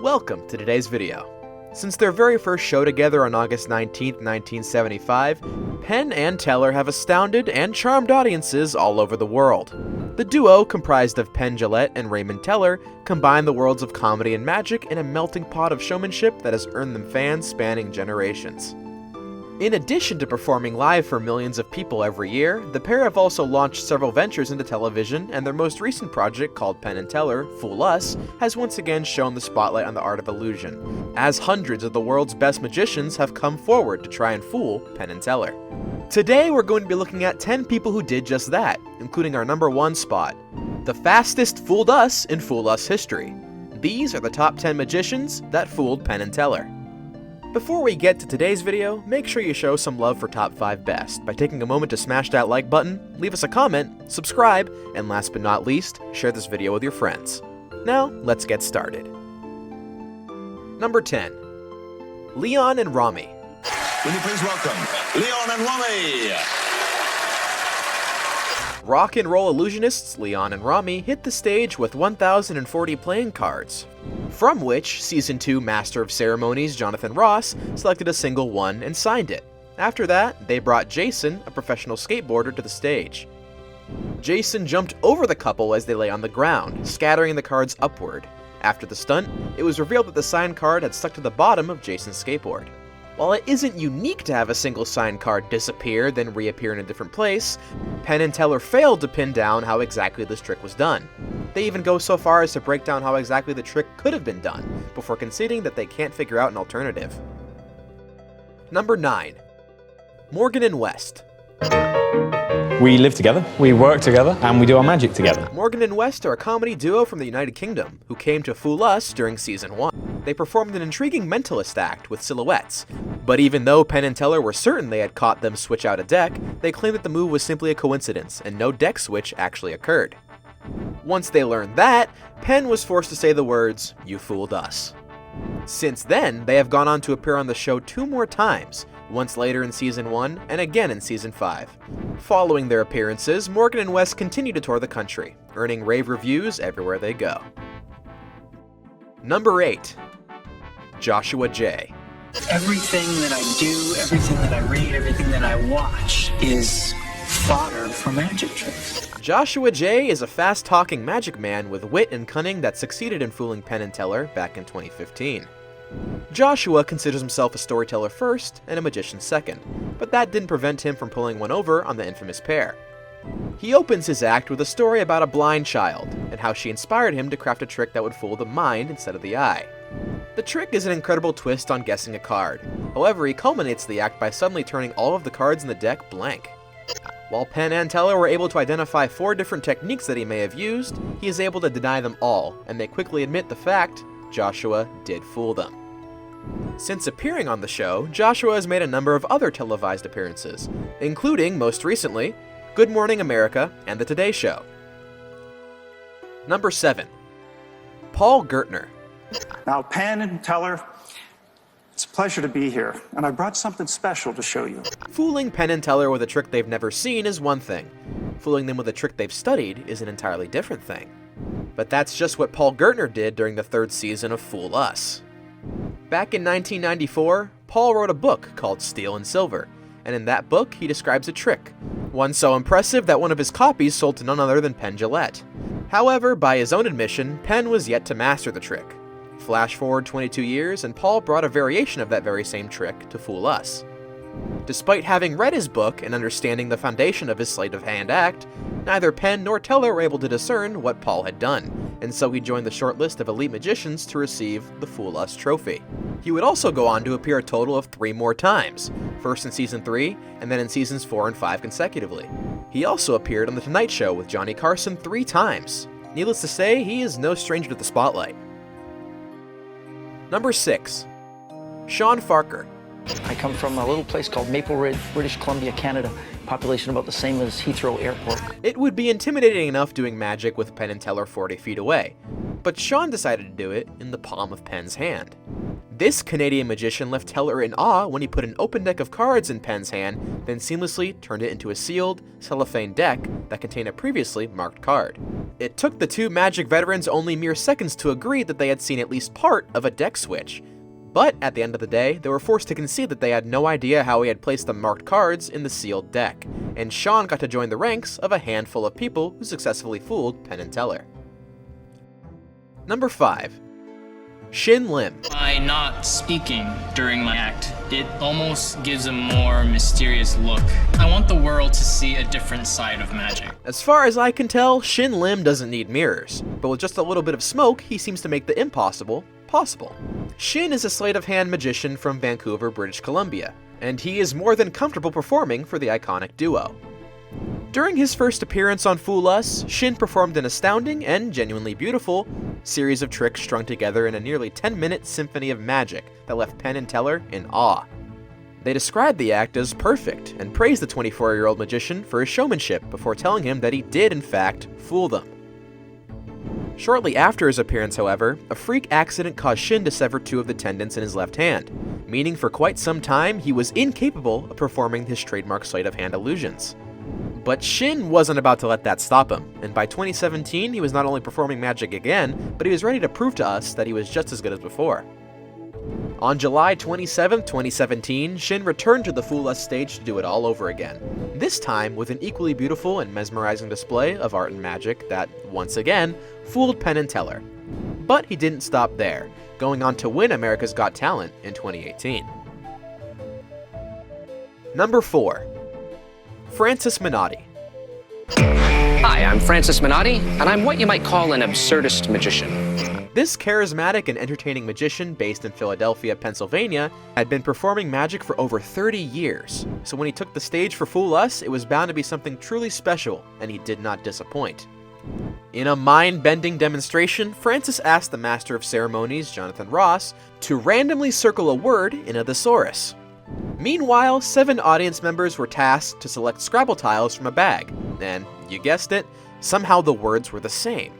Welcome to today's video. Since their very first show together on August 19, 1975, Penn and Teller have astounded and charmed audiences all over the world. The duo, comprised of Penn Jillette and Raymond Teller, combine the worlds of comedy and magic in a melting pot of showmanship that has earned them fans spanning generations. In addition to performing live for millions of people every year, the pair have also launched several ventures into television, and their most recent project, called Penn and Teller, Fool Us, has once again shown the spotlight on the art of illusion, as hundreds of the world's best magicians have come forward to try and fool Penn and Teller. Today we're going to be looking at 10 people who did just that, including our number 1 spot, the fastest fooled us in Fool Us history. These are the top 10 magicians that fooled Penn and Teller. Before we get to today's video, make sure you show some love for Top 5 Best by taking a moment to smash that like button, leave us a comment, subscribe, and last but not least, share this video with your friends. Now, let's get started. Number 10. Leon and Ramy. Will you please welcome Leon and Ramy? Rock and roll illusionists Leon and Ramy hit the stage with 1,040 playing cards, from which Season 2 Master of Ceremonies Jonathan Ross selected a single one and signed it. After that, they brought Jason, a professional skateboarder, to the stage. Jason jumped over the couple as they lay on the ground, scattering the cards upward. After the stunt, it was revealed that the signed card had stuck to the bottom of Jason's skateboard. While it isn't unique to have a single signed card disappear, then reappear in a different place, Penn and Teller failed to pin down how exactly this trick was done. They even go so far as to break down how exactly the trick could have been done, before conceding that they can't figure out an alternative. Number 9. Morgan and West. We live together, we work together, and we do our magic together. Morgan and West are a comedy duo from the United Kingdom, who came to Fool Us during Season 1. They performed an intriguing mentalist act with silhouettes, but even though Penn and Teller were certain they had caught them switch out a deck, they claimed that the move was simply a coincidence, and no deck switch actually occurred. Once they learned that, Penn was forced to say the words, "You fooled us." Since then, they have gone on to appear on the show 2 more times, once later in Season 1 and again in Season 5. Following their appearances, Morgan and West continue to tour the country, earning rave reviews everywhere they go. Number 8. Joshua J. Everything that I do, everything that I read, everything that I watch is fodder for magic tricks. Joshua J is a fast-talking magic man with wit and cunning that succeeded in fooling Penn and Teller back in 2015. Joshua considers himself a storyteller first and a magician second, but that didn't prevent him from pulling one over on the infamous pair. He opens his act with a story about a blind child, and how she inspired him to craft a trick that would fool the mind instead of the eye. The trick is an incredible twist on guessing a card. However, he culminates the act by suddenly turning all of the cards in the deck blank. While Penn and Teller were able to identify 4 different techniques that he may have used, he is able to deny them all, and they quickly admit the fact Joshua did fool them. Since appearing on the show, Joshua has made a number of other televised appearances, including, most recently, Good Morning America and The Today Show. Number 7. Paul Gertner. Now, Penn and Teller, it's a pleasure to be here, and I brought something special to show you. Fooling Penn and Teller with a trick they've never seen is one thing. Fooling them with a trick they've studied is an entirely different thing. But that's just what Paul Gertner did during the 3rd season of Fool Us. Back in 1994, Paul wrote a book called Steel and Silver, and in that book he describes a trick, one so impressive that one of his copies sold to none other than Penn Jillette. However, by his own admission, Penn was yet to master the trick. Flash forward 22 years, and Paul brought a variation of that very same trick to Fool Us. Despite having read his book and understanding the foundation of his sleight of hand act, neither Penn nor Teller were able to discern what Paul had done, and so he joined the short list of elite magicians to receive the Fool Us trophy. He would also go on to appear a total of 3 more times, first in Season 3, and then in Seasons 4 and 5 consecutively. He also appeared on The Tonight Show with Johnny Carson 3 times. Needless to say, he is no stranger to the spotlight. Number 6. Shawn Farquhar. I come from a little place called Maple Ridge, British Columbia, Canada. Population about the same as Heathrow Airport. It would be intimidating enough doing magic with Penn and Teller 40 feet away, but Shawn decided to do it in the palm of Penn's hand. This Canadian magician left Teller in awe when he put an open deck of cards in Penn's hand, then seamlessly turned it into a sealed, cellophane deck that contained a previously marked card. It took the two Magic veterans only mere seconds to agree that they had seen at least part of a deck switch. But at the end of the day, they were forced to concede that they had no idea how he had placed the marked cards in the sealed deck, and Shawn got to join the ranks of a handful of people who successfully fooled Penn and Teller. Number 5. Shin Lim. By not speaking during my act, it almost gives a more mysterious look. I want the world to see a different side of magic. As far as I can tell, Shin Lim doesn't need mirrors, but with just a little bit of smoke, he seems to make the impossible possible. Shin is a sleight-of-hand magician from Vancouver, British Columbia, and he is more than comfortable performing for the iconic duo. During his first appearance on Fool Us, Shin performed an astounding and genuinely beautiful series of tricks strung together in a nearly 10-minute symphony of magic that left Penn and Teller in awe. They described the act as perfect and praised the 24-year-old magician for his showmanship before telling him that he did, in fact, fool them. Shortly after his appearance, however, a freak accident caused Shin to sever 2 of the tendons in his left hand, meaning for quite some time he was incapable of performing his trademark sleight-of-hand illusions. But Shin wasn't about to let that stop him, and by 2017 he was not only performing magic again, but he was ready to prove to us that he was just as good as before. On July 27, 2017, Shin returned to the Fool Us stage to do it all over again, this time with an equally beautiful and mesmerizing display of art and magic that, once again, fooled Penn and Teller. But he didn't stop there, going on to win America's Got Talent in 2018. Number 4. Francis Menotti. Hi, I'm Francis Menotti, and I'm what you might call an absurdist magician. This charismatic and entertaining magician based in Philadelphia, Pennsylvania, had been performing magic for over 30 years, so when he took the stage for Fool Us, it was bound to be something truly special, and he did not disappoint. In a mind-bending demonstration, Francis asked the Master of Ceremonies, Jonathan Ross, to randomly circle a word in a thesaurus. Meanwhile, 7 audience members were tasked to select Scrabble tiles from a bag, and, you guessed it, somehow the words were the same.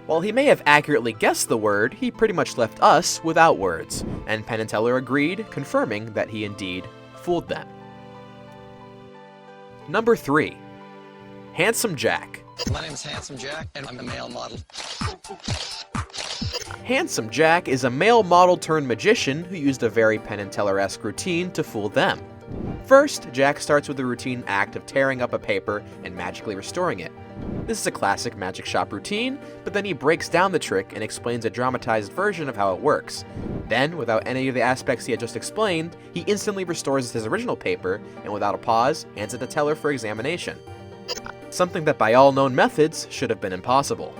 While he may have accurately guessed the word, he pretty much left us without words, and Penn and Teller agreed, confirming that he indeed fooled them. Number 3. Handsome Jack. My name is Handsome Jack, and I'm a male model. Handsome Jack is a male model turned magician who used a very Penn and Teller-esque routine to fool them. First, Jack starts with the routine act of tearing up a paper and magically restoring it. This is a classic magic shop routine, but then he breaks down the trick and explains a dramatized version of how it works. Then, without any of the aspects he had just explained, he instantly restores his original paper and without a pause, hands it to Teller for examination. Something that by all known methods should have been impossible.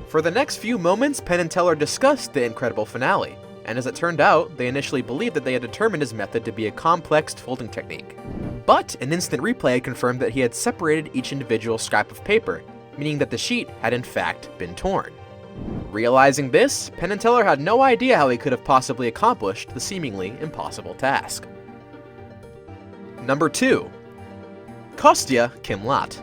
For the next few moments, Penn and Teller discussed the incredible finale, and as it turned out, they initially believed that they had determined his method to be a complex folding technique. But an instant replay confirmed that he had separated each individual scrap of paper, meaning that the sheet had in fact been torn. Realizing this, Penn and Teller had no idea how he could have possibly accomplished the seemingly impossible task. Number 2. Kostya Kimlat.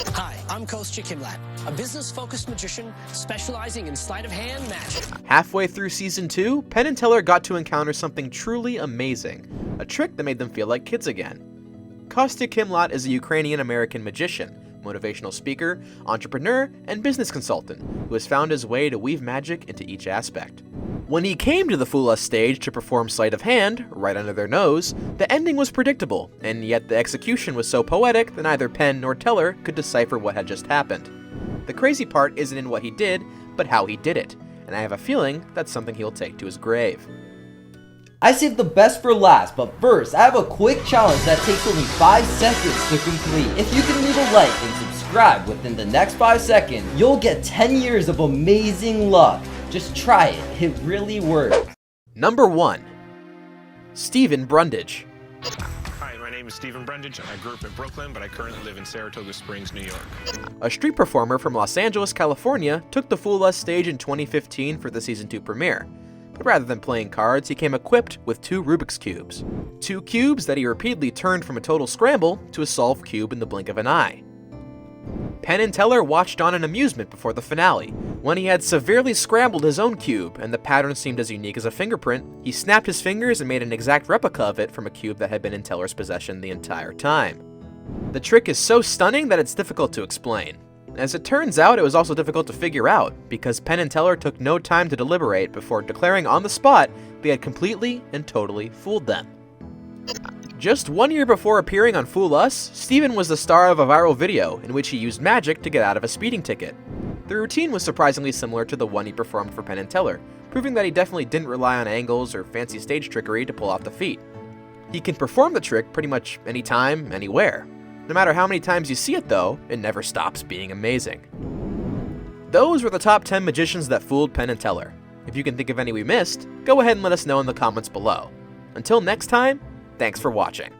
Hi, I'm Kostya Kimlat, a business-focused magician specializing in sleight-of-hand magic. Halfway through Season 2, Penn and Teller got to encounter something truly amazing, a trick that made them feel like kids again. Kostya Kimlat is a Ukrainian-American magician, motivational speaker, entrepreneur, and business consultant who has found his way to weave magic into each aspect. When he came to the Fool Us stage to perform Sleight of Hand, right under their nose, the ending was predictable, and yet the execution was so poetic that neither Penn nor Teller could decipher what had just happened. The crazy part isn't in what he did, but how he did it, and I have a feeling that's something he'll take to his grave. I saved the best for last, but first, I have a quick challenge that takes only 5 seconds to complete. If you can leave a like and subscribe within the next 5 seconds, you'll get 10 years of amazing luck. Just try it, it really works. Number 1. Stephen Brundage. Hi, my name is Stephen Brundage, and I grew up in Brooklyn, but I currently live in Saratoga Springs, New York. A street performer from Los Angeles, California, took the Fool Us stage in 2015 for the Season 2 premiere. But rather than playing cards, he came equipped with 2 Rubik's Cubes. 2 cubes that he repeatedly turned from a total scramble to a solved cube in the blink of an eye. Penn and Teller watched on in amusement before the finale. When he had severely scrambled his own cube, and the pattern seemed as unique as a fingerprint, he snapped his fingers and made an exact replica of it from a cube that had been in Teller's possession the entire time. The trick is so stunning that it's difficult to explain. As it turns out, it was also difficult to figure out, because Penn and Teller took no time to deliberate before declaring on the spot they had completely and totally fooled them. Just 1 year before appearing on Fool Us, Steven was the star of a viral video in which he used magic to get out of a speeding ticket. The routine was surprisingly similar to the one he performed for Penn and Teller, proving that he definitely didn't rely on angles or fancy stage trickery to pull off the feat. He can perform the trick pretty much anytime, anywhere. No matter how many times you see it though, it never stops being amazing. Those were the top 10 magicians that fooled Penn and Teller. If you can think of any we missed, go ahead and let us know in the comments below. Until next time, thanks for watching.